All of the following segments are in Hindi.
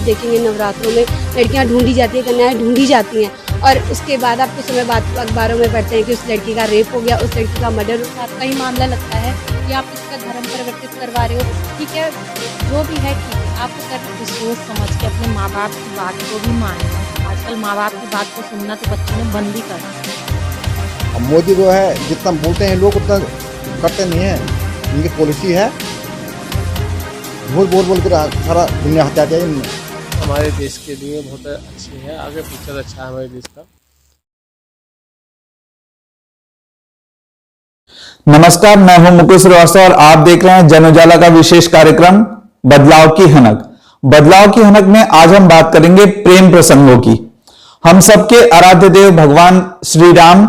देखेंगे नवरात्रों में लड़कियां ढूंढी जाती है, कन्याएं ढूंढी जाती हैं और उसके बाद आप कुछ समय बाद अखबारों में पढ़ते हैं कि उस लड़की का रेप हो गया, उस लड़की का मर्डर। आपका ही मामला लगता है कि आप इसका धर्म परिवर्तित करवा रहे हो, ठीक है, जो भी है ठीक है, आपको कर सोच समझ के अपने माँ बाप की बात को भी मानना। आजकल माँ बाप की बात को सुनना तो बच्चों ने बंद ही कर। मोदी जो है जितना बोलते हैं लोग उतना करते नहीं है, इनकी पॉलिसी है झूठ बोल कर सारा दुनिया हत्या जाए। हमारे देश के लिए बहुत अच्छी है, आगे फ्यूचर अच्छा है हमारे देश का। नमस्कार, मैं हूं मुकुल श्रीवास्तव और आप देख रहे हैं जन उजाला का विशेष कार्यक्रम बदलाव की हनक। बदलाव की हनक में आज हम बात करेंगे प्रेम प्रसंगों की। हम सबके आराध्य देव भगवान श्री राम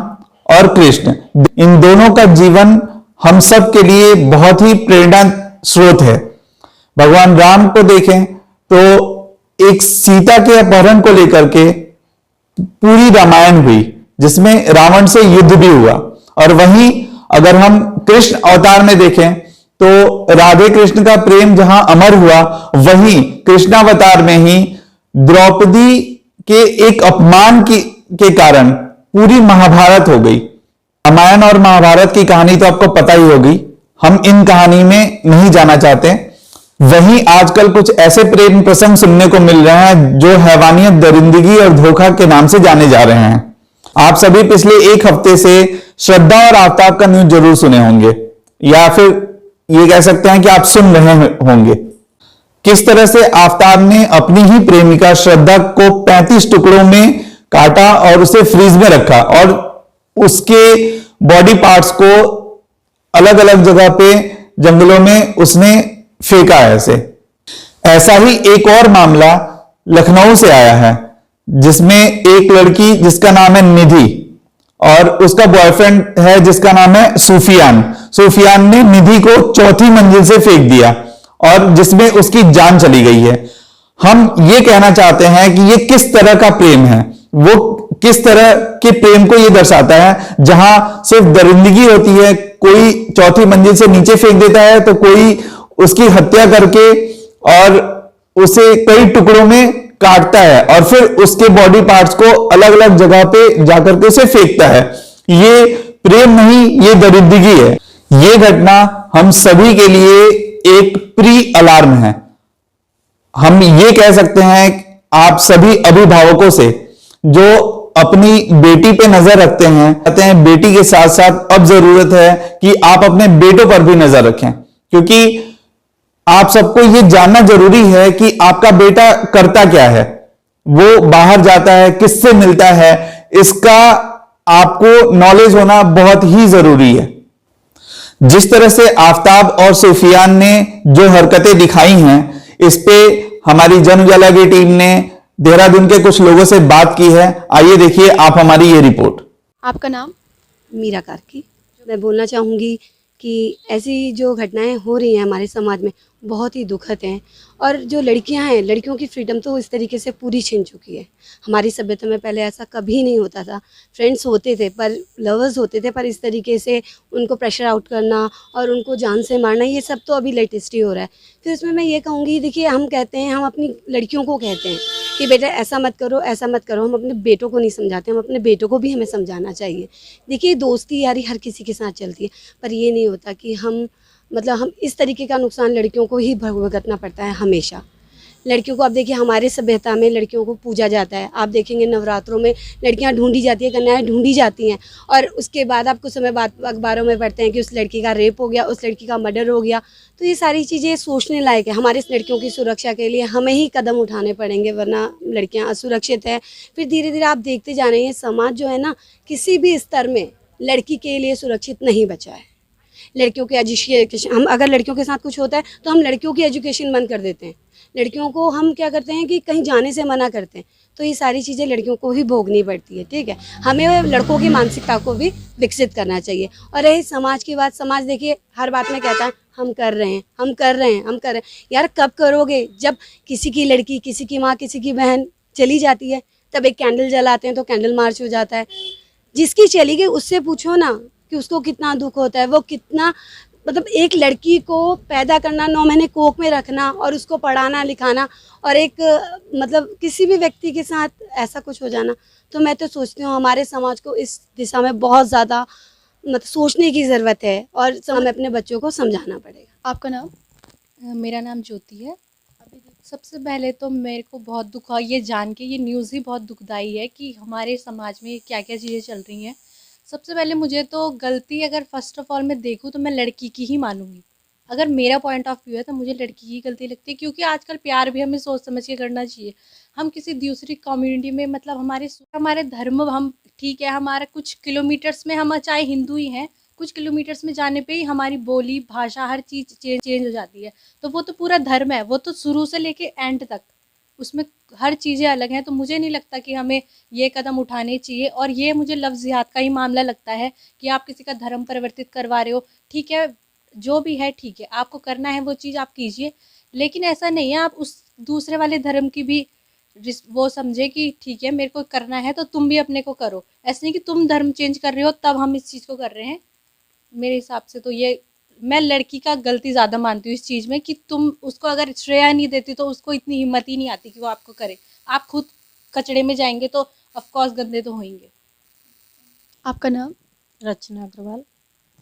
और कृष्ण, इन दोनों का जीवन हम सब के लिए बहुत ही प्रेरणा स्रोत है। भगवान राम को देखें तो एक सीता के अपहरण को लेकर के पूरी रामायण हुई, जिसमें रावण से युद्ध भी हुआ। और वहीं अगर हम कृष्ण अवतार में देखें तो राधे कृष्ण का प्रेम जहां अमर हुआ, वहीं कृष्णावतार में ही द्रौपदी के एक अपमान के कारण पूरी महाभारत हो गई। रामायण और महाभारत की कहानी तो आपको पता ही होगी, हम इन कहानी में नहीं जाना चाहते। वहीं आजकल कुछ ऐसे प्रेम प्रसंग सुनने को मिल रहे हैं जो हैवानियत, दरिंदगी और धोखा के नाम से जाने जा रहे हैं। आप सभी पिछले एक हफ्ते से श्रद्धा और आफ्ताब का न्यूज जरूर सुने होंगे, या फिर ये कह सकते हैं कि आप सुन रहे होंगे। किस तरह से आफ्ताब ने अपनी ही प्रेमिका श्रद्धा को 35 टुकड़ों में काटा और उसे फ्रीज में रखा और उसके बॉडी पार्ट्स को अलग अलग जगह पे जंगलों में उसने फेंका है। ऐसा ही एक और मामला लखनऊ से आया है, जिसमें एक लड़की जिसका नाम है निधि और उसका बॉयफ्रेंड है जिसका नाम है सूफियान ने निधि को चौथी मंजिल से फेंक दिया और जिसमें उसकी जान चली गई है। हम ये कहना चाहते हैं कि ये किस तरह का प्रेम है, वो किस तरह के प्रेम को ये दर्शाता है, जहां सिर्फ दरिंदगी होती है। कोई चौथी मंजिल से नीचे फेंक देता है तो कोई उसकी हत्या करके और उसे कई टुकड़ों में काटता है और फिर उसके बॉडी पार्ट्स को अलग अलग जगह पे जाकर के उसे फेंकता है। ये प्रेम नहीं, ये दरिंदगी है। ये घटना हम सभी के लिए एक प्री अलार्म है। हम ये कह सकते हैं आप सभी अभिभावकों से जो अपनी बेटी पे नजर रखते हैं, कहते हैं बेटी के साथ साथ अब जरूरत है कि आप अपने बेटों पर भी नजर रखें, क्योंकि आप सबको यह जानना जरूरी है कि आपका बेटा करता क्या है, वो बाहर जाता है, किससे मिलता है, इसका आपको नॉलेज होना बहुत ही जरूरी है। जिस तरह से आफ्ताब और सूफियान ने जो हरकतें दिखाई हैं, इस पे हमारी जन उजाला की टीम ने देहरादून के कुछ लोगों से बात की है। आइए देखिए आप हमारी ये रिपोर्ट। आपका नाम? मीरा कार्की। मैं बोलना चाहूँगी कि ऐसी जो घटनाएं हो रही हैं हमारे समाज में बहुत ही दुखद हैं और जो लड़कियां हैं, लड़कियों की फ्रीडम तो इस तरीके से पूरी छिन चुकी है। हमारी सभ्यता में पहले ऐसा कभी नहीं होता था। फ्रेंड्स होते थे पर लवर्स होते थे, पर इस तरीके से उनको प्रेशर आउट करना और उनको जान से मारना, ये सब तो अभी लेटेस्ट ही हो रहा है। फिर इसमें मैं ये कहूँगी, देखिए हम कहते हैं, हम अपनी लड़कियों को कहते हैं कि बेटा ऐसा मत करो, ऐसा मत करो। हम अपने बेटों को नहीं समझाते, हम अपने बेटों को भी हमें समझाना चाहिए। देखिए दोस्ती यारी हर किसी के साथ चलती है, पर ये नहीं होता कि हम इस तरीके का नुकसान लड़कियों को ही भुगतना पड़ता है हमेशा। लड़कियों को आप देखिए, हमारे सभ्यता में लड़कियों को पूजा जाता है। आप देखेंगे नवरात्रों में लड़कियां ढूंढी जाती है, कन्याएं ढूंढी जाती हैं और उसके बाद आप कुछ समय बाद अखबारों में पढ़ते हैं कि उस लड़की का रेप हो गया, उस लड़की का मर्डर हो गया। तो ये सारी चीज़ें सोचने लायक है। हमारे लड़कियों की सुरक्षा के लिए हमें ही कदम उठाने पड़ेंगे, वरना लड़कियाँ असुरक्षित है। फिर धीरे धीरे आप देखते जा रहे हैं, समाज जो है ना, किसी भी स्तर में लड़की के लिए सुरक्षित नहीं बचा है। लड़कियों के एजुकेशन, हम अगर लड़कियों के साथ कुछ होता है तो हम लड़कियों की एजुकेशन बंद कर देते हैं। लड़कियों को हम क्या करते हैं कि कहीं जाने से मना करते हैं। तो ये सारी चीज़ें लड़कियों को ही भोगनी पड़ती है। ठीक है, हमें लड़कों की मानसिकता को भी विकसित करना चाहिए। और रही समाज की बात, समाज देखिए हर बात में कहता है हम कर रहे हैं, हम कर रहे हैं, हम कर रहे हैं। यार कब करोगे? जब किसी की लड़की, किसी की माँ, किसी की बहन चली जाती है, तब एक कैंडल जलाते हैं तो कैंडल मार्च हो जाता है। जिसकी चली गई उससे पूछो ना कि उसको कितना दुख होता है, वो कितना मतलब एक लड़की को पैदा करना, 9 महीने कोख में रखना और उसको पढ़ाना लिखाना, और एक मतलब किसी भी व्यक्ति के साथ ऐसा कुछ हो जाना, तो मैं तो सोचती हूँ हमारे समाज को इस दिशा में बहुत ज़्यादा मतलब सोचने की ज़रूरत है और हमें अपने बच्चों को समझाना पड़ेगा। आपका नाम? मेरा नाम ज्योति है। अभी सबसे पहले तो मेरे को बहुत दुख हुआ ये जान के, ये न्यूज़ ही बहुत दुखदाई है कि हमारे समाज में क्या क्या चीज़ें चल रही हैं। सबसे पहले मुझे तो गलती अगर फ़र्स्ट ऑफ ऑल मैं देखूँ तो मैं लड़की की ही मानूंगी। अगर मेरा पॉइंट ऑफ व्यू है तो मुझे लड़की की गलती लगती है, क्योंकि आजकल प्यार भी हमें सोच समझ के करना चाहिए। हम किसी दूसरी कम्युनिटी में मतलब हमारे धर्म हम ठीक है, हमारा कुछ किलोमीटर्स में हम चाहे हिंदू ही हैं, कुछ किलोमीटर्स में जाने पे ही हमारी बोली भाषा हर चीज़ चेंज हो जाती है। तो वो तो पूरा धर्म है, वो तो शुरू से लेके एंड तक उसमें हर चीज़ें अलग हैं। तो मुझे नहीं लगता कि हमें ये कदम उठाने चाहिए। और ये मुझे लफ्ज़ जिहाद का ही मामला लगता है कि आप किसी का धर्म परिवर्तित करवा रहे हो, ठीक है, जो भी है ठीक है, आपको करना है वो चीज़ आप कीजिए, लेकिन ऐसा नहीं है आप उस दूसरे वाले धर्म की भी वो समझे कि ठीक है मेरे को करना है तो तुम भी अपने को करो। ऐसा नहीं कि तुम धर्म चेंज कर रहे हो तब हम इस चीज़ को कर रहे हैं। मेरे हिसाब से तो ये मैं लड़की का गलती ज़्यादा मानती हूँ इस चीज़ में कि तुम उसको अगर श्रेय नहीं देती तो उसको इतनी हिम्मत ही नहीं आती कि वो आपको करे। आप खुद कचड़े में जाएंगे तो ऑफकोर्स गंदे तो होंगे। आपका नाम? रचना अग्रवाल।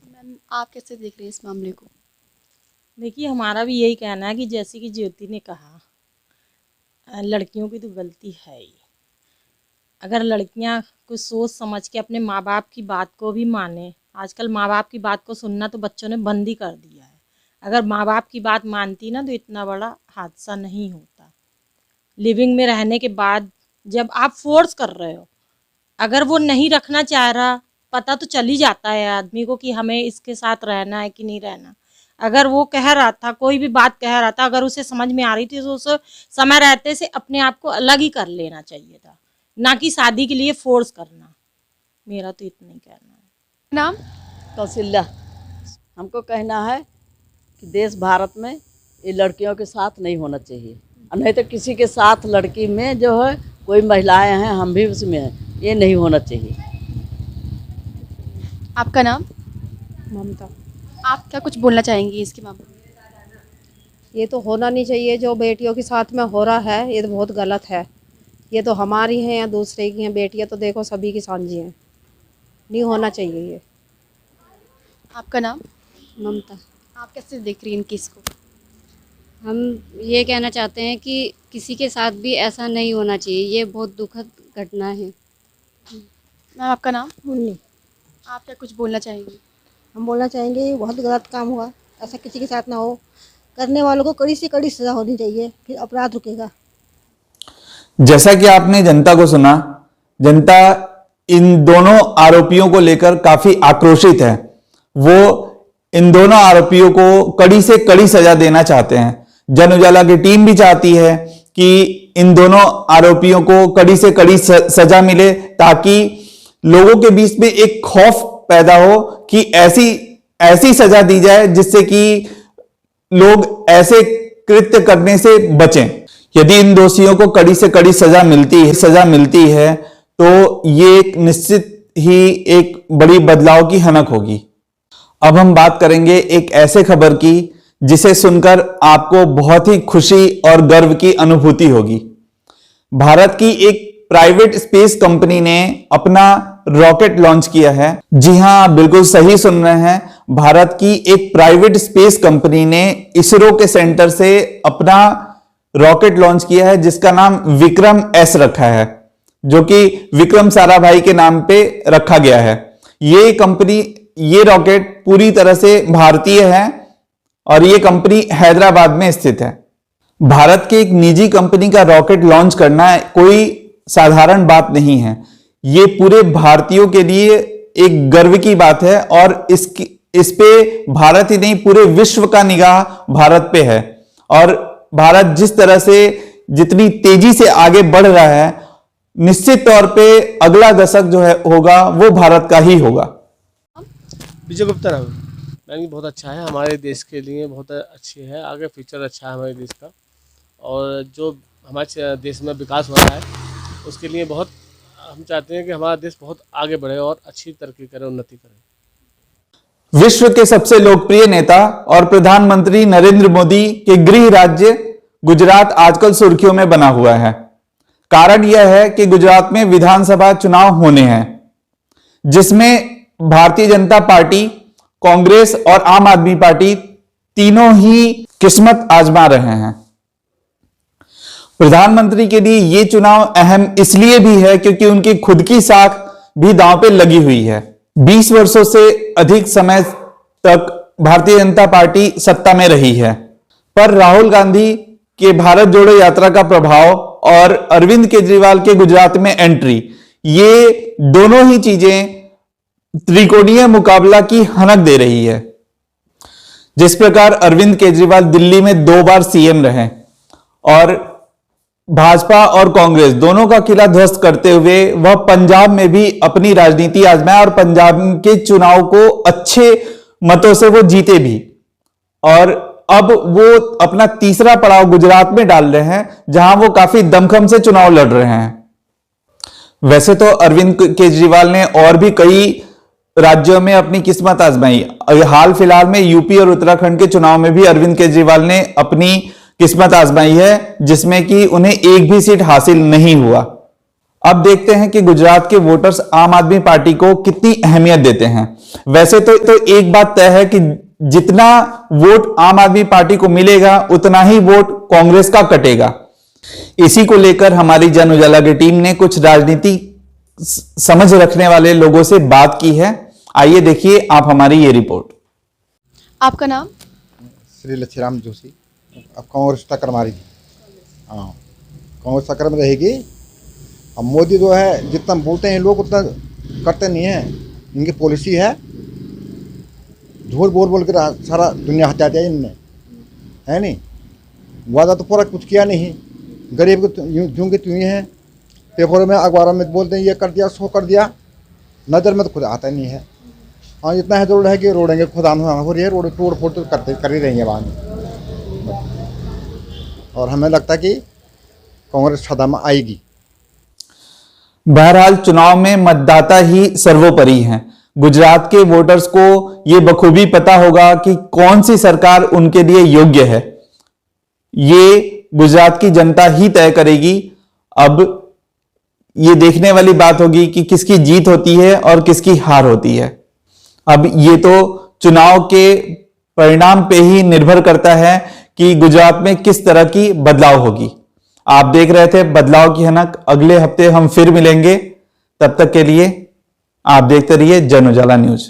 मैम, आप कैसे देख रहे हैं इस मामले को? देखिए, हमारा भी यही कहना है कि जैसे कि ज्योति ने कहा, लड़कियों की तो गलती है ही। अगर लड़कियां कुछ सोच समझ के अपने माँ बाप की बात को भी माने, आजकल माँ बाप की बात को सुनना तो बच्चों ने बंद ही कर दिया है। अगर माँ बाप की बात मानती ना तो इतना बड़ा हादसा नहीं होता। लिविंग में रहने के बाद जब आप फोर्स कर रहे हो, अगर वो नहीं रखना चाह रहा, पता तो चल ही जाता है आदमी को कि हमें इसके साथ रहना है कि नहीं रहना। अगर वो कह रहा था, कोई भी बात कह रहा था, अगर उसे समझ में आ रही थी तो उसे समय रहते से अपने आप को अलग ही कर लेना चाहिए था, ना कि शादी के लिए फोर्स करना। मेरा तो इतना ही कहना है। नाम? कौशल्या। हमको कहना है कि देश भारत में ये लड़कियों के साथ नहीं होना चाहिए, और नहीं तो किसी के साथ लड़की में जो है कोई महिलाएं हैं, हम भी उसमें हैं, ये नहीं होना चाहिए। आपका नाम? ममता। आप क्या कुछ बोलना चाहेंगी इसके मामले में? ये तो होना नहीं चाहिए, जो बेटियों के साथ में हो रहा है ये तो बहुत गलत है। ये तो हमारी हैं या दूसरे की हैं, बेटियां तो देखो सभी की साझी हैं, नहीं होना चाहिए ये। आपका नाम? ममता। आप कैसे देख रही हैं इन केस को? हम ये कहना चाहते हैं कि किसी के साथ भी ऐसा नहीं होना चाहिए, ये बहुत दुखद घटना है। मैम, आपका नाम? मुन्नी। आप क्या कुछ बोलना चाहेंगी? हम बोलना चाहेंगे ये बहुत गलत काम हुआ, ऐसा किसी के साथ ना हो, करने वालों को कड़ी से कड़ी सज़ा होनी चाहिए, फिर अपराध रुकेगा। जैसा कि आपने जनता को सुना, जनता इन दोनों आरोपियों को लेकर काफी आक्रोशित है। वो इन दोनों आरोपियों को कड़ी से कड़ी सजा देना चाहते हैं। जन उजाला की टीम भी चाहती है कि इन दोनों आरोपियों को कड़ी से कड़ी सजा मिले, ताकि लोगों के बीच में एक खौफ पैदा हो कि ऐसी सजा दी जाए जिससे कि लोग ऐसे कृत्य करने से बचें। यदि इन दोषियों को कड़ी से कड़ी सजा मिलती है तो ये एक निश्चित ही एक बड़ी बदलाव की हनक होगी। अब हम बात करेंगे एक ऐसे खबर की जिसे सुनकर आपको बहुत ही खुशी और गर्व की अनुभूति होगी। भारत की एक प्राइवेट स्पेस कंपनी ने अपना रॉकेट लॉन्च किया है। जी हां, आप बिल्कुल सही सुन रहे हैं। भारत की एक प्राइवेट स्पेस कंपनी ने इसरो के सेंटर से अपना रॉकेट लॉन्च किया है, जिसका नाम विक्रम एस रखा है, जो कि विक्रम साराभाई के नाम पे रखा गया है। ये रॉकेट पूरी तरह से भारतीय है और ये कंपनी हैदराबाद में स्थित है। भारत के एक निजी कंपनी का रॉकेट लॉन्च करना कोई साधारण बात नहीं है। ये पूरे भारतीयों के लिए एक गर्व की बात है और इस पे भारत ही नहीं, पूरे विश्व का निगाह भारत पे है। और भारत जिस तरह से जितनी तेजी से आगे बढ़ रहा है, निश्चित तौर पे अगला दशक जो है होगा वो भारत का ही होगा। विजय गुप्ता नाम। यानी बहुत अच्छा है, हमारे देश के लिए बहुत अच्छी है, आगे फ्यूचर अच्छा है हमारे देश का। और जो हमारे देश में विकास हो रहा है उसके लिए बहुत हम चाहते हैं कि हमारा देश बहुत आगे बढ़े और अच्छी तरक्की करे, उन्नति करे। विश्व के सबसे लोकप्रिय नेता और प्रधानमंत्री नरेंद्र मोदी के गृह राज्य गुजरात आजकल सुर्खियों में बना हुआ है। कारण यह है कि गुजरात में विधानसभा चुनाव होने हैं, जिसमें भारतीय जनता पार्टी, कांग्रेस और आम आदमी पार्टी तीनों ही किस्मत आजमा रहे हैं। प्रधानमंत्री के लिए यह चुनाव अहम इसलिए भी है क्योंकि उनकी खुद की साख भी दांव पे लगी हुई है। 20 वर्षों से अधिक समय तक भारतीय जनता पार्टी सत्ता में रही है, पर राहुल गांधी के भारत जोड़ो यात्रा का प्रभाव और अरविंद केजरीवाल के गुजरात में एंट्री, ये दोनों ही चीजें त्रिकोणीय मुकाबला की हनक दे रही है। जिस प्रकार अरविंद केजरीवाल दिल्ली में 2 बार सीएम रहे और भाजपा और कांग्रेस दोनों का किला ध्वस्त करते हुए वह पंजाब में भी अपनी राजनीति आजमाए और पंजाब के चुनाव को अच्छे मतों से वो जीते भी, और अब वो अपना तीसरा पड़ाव गुजरात में डाल रहे हैं, जहां वो काफी दमखम से चुनाव लड़ रहे हैं। वैसे तो अरविंद केजरीवाल ने और भी कई राज्यों में अपनी किस्मत आजमाई। हाल फिलहाल में यूपी और उत्तराखंड के चुनाव में भी अरविंद केजरीवाल ने अपनी किस्मत आजमाई है, जिसमें कि उन्हें एक भी सीट हासिल नहीं हुआ। अब देखते हैं कि गुजरात के वोटर्स आम आदमी पार्टी को कितनी अहमियत देते हैं। वैसे तो एक बात तय है कि जितना वोट आम आदमी पार्टी को मिलेगा उतना ही वोट कांग्रेस का कटेगा। इसी को लेकर हमारी जन उजाला की टीम ने कुछ राजनीति समझ रखने वाले लोगों से बात की है। आइए देखिए आप हमारी ये रिपोर्ट। आपका नाम? श्री लच्छीराम जोशी। अब कांग्रेस टक्कर मारेगी, हाँ कांग्रेस टक्कर में रहेगी। अब मोदी जो है जितना बोलते हैं लोग उतना करते नहीं हैं। इनकी पॉलिसी है झूठ बोल बोल कर सारा दुनिया हत्या दिया इनने, है नहीं। वादा तो पूरा कुछ किया नहीं, गरीब को यूं के त्यों हैं। पेपरों में अखबारों में बोलते हैं ये कर दिया सो कर दिया, नज़र में तो खुद आता नहीं है। हाँ इतना है जरूर है कि रोडेंगे खुद हो रही है, रोड तोड़ फोड़ तो कर ही रही है वहाँ में। और हमें लगता है कि कांग्रेस सत्ता में आएगी। बहरहाल चुनाव में मतदाता ही सर्वोपरि हैं। गुजरात के वोटर्स को यह बखूबी पता होगा कि कौन सी सरकार उनके लिए योग्य है। ये गुजरात की जनता ही तय करेगी। अब ये देखने वाली बात होगी कि किसकी जीत होती है और किसकी हार होती है। अब ये तो चुनाव के परिणाम पे ही निर्भर करता है कि गुजरात में किस तरह की बदलाव होगी। आप देख रहे थे बदलाव की हनक। अगले हफ्ते हम फिर मिलेंगे, तब तक के लिए आप देखते रहिए जन उजाला न्यूज।